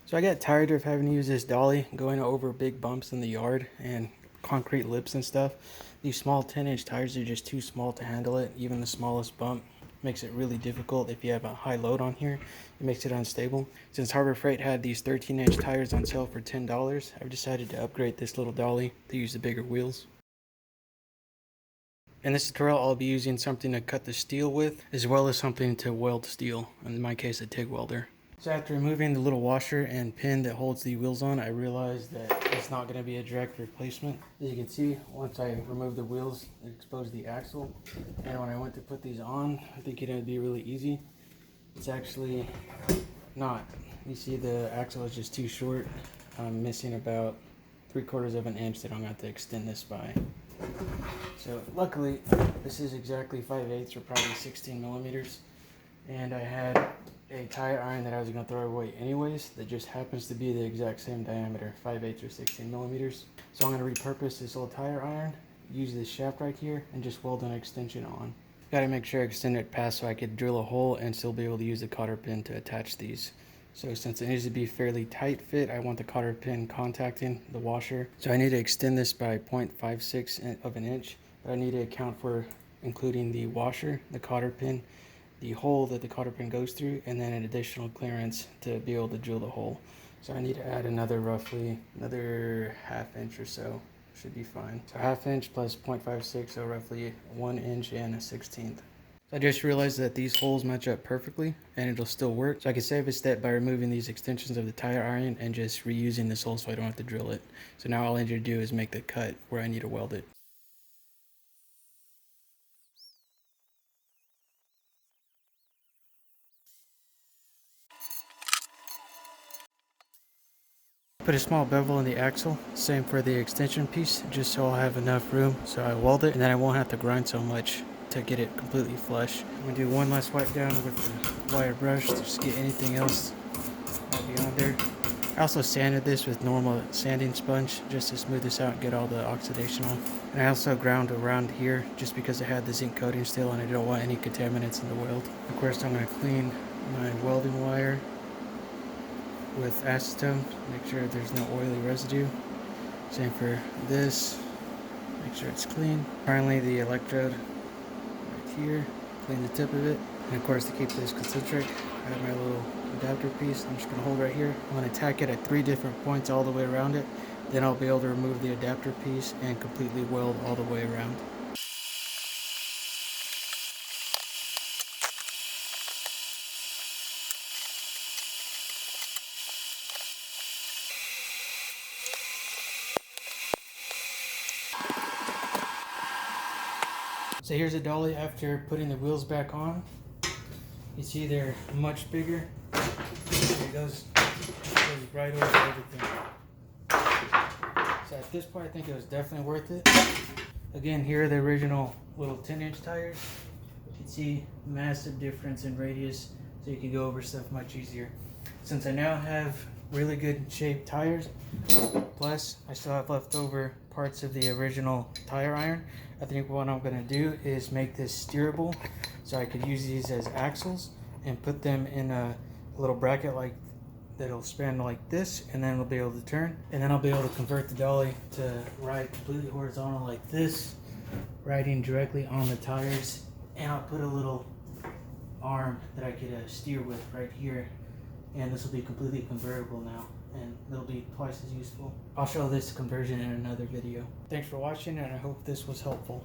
So I got tired of having to use this dolly going over big bumps in the yard and concrete lips and stuff. These small 10-inch tires are just too small to handle it. Even the smallest bump makes it really difficult. If you have a high load on here, it makes it unstable. Since Harbor Freight had these 13-inch tires on sale for $10, I've decided to upgrade this little dolly to use the bigger wheels. In this tutorial, I'll be using something to cut the steel with, as well as something to weld steel, in my case a TIG welder. So after removing the little washer and pin that holds the wheels on, I realized that it's not going to be a direct replacement. As you can see, once I removed the wheels, it exposed the axle. And when I went to put these on, I think it would be really easy. It's actually not. You see the axle is just too short. I'm missing about 3/4 of an inch that I'm going to have to extend this by. So luckily, this is exactly 5/8 or probably 16 millimeters. And I had a tire iron that I was going to throw away anyways that just happens to be the exact same diameter, 5/8 or 16 millimeters. So I'm going to repurpose this old tire iron, use this shaft right here, and just weld an extension on. Got to make sure I extend it past so I could drill a hole and still be able to use the cotter pin to attach these. So since it needs to be fairly tight fit, I want the cotter pin contacting the washer. So I need to extend this by 0.56 of an inch, but I need to account for including the washer, the cotter pin, the hole that the cotter pin goes through, and then an additional clearance to be able to drill the hole. So I need to add roughly another 1/2 inch or so. Should be fine. So 1/2 inch plus 0.56, so roughly 1 inch and a 1/16. I just realized that these holes match up perfectly and it'll still work. So I can save a step by removing these extensions of the tire iron and just reusing this hole so I don't have to drill it. So now all I need to do is make the cut where I need to weld it. Put a small bevel in the axle, same for the extension piece, just so I'll have enough room so I weld it and then I won't have to grind so much to get it completely flush. I'm going to do one last wipe down with the wire brush to just get anything else might be on there. I also sanded this with normal sanding sponge just to smooth this out and get all the oxidation off. And I also ground around here just because it had the zinc coating still and I don't want any contaminants in the weld. Of course, I'm going to clean my welding wire with acetone, make sure there's no oily residue. Same for this, make sure it's clean. Finally, the electrode right here, clean the tip of it. And of course, to keep this concentric, I have my little adapter piece. I'm just going to hold right here. I'm going to tack it at 3 different points all the way around it. Then I'll be able to remove the adapter piece and completely weld all the way around. So here's a dolly after putting the wheels back on. You see they're much bigger. It goes right over everything. So at this point I think it was definitely worth it. Again, here are the original little 10-inch tires. You can see massive difference in radius, so you can go over stuff much easier. Since I now have really good shaped tires, plus I still have leftover parts of the original tire iron, I think what I'm going to do is make this steerable so I could use these as axles and put them in a little bracket like that'll span like this, and then it'll be able to turn, and then I'll be able to convert the dolly to ride completely horizontal like this, riding directly on the tires. And I'll put a little arm that I could steer with right here, and this will be completely convertible now, and it'll be twice as useful. I'll show this conversion in another video. Thanks for watching, and I hope this was helpful.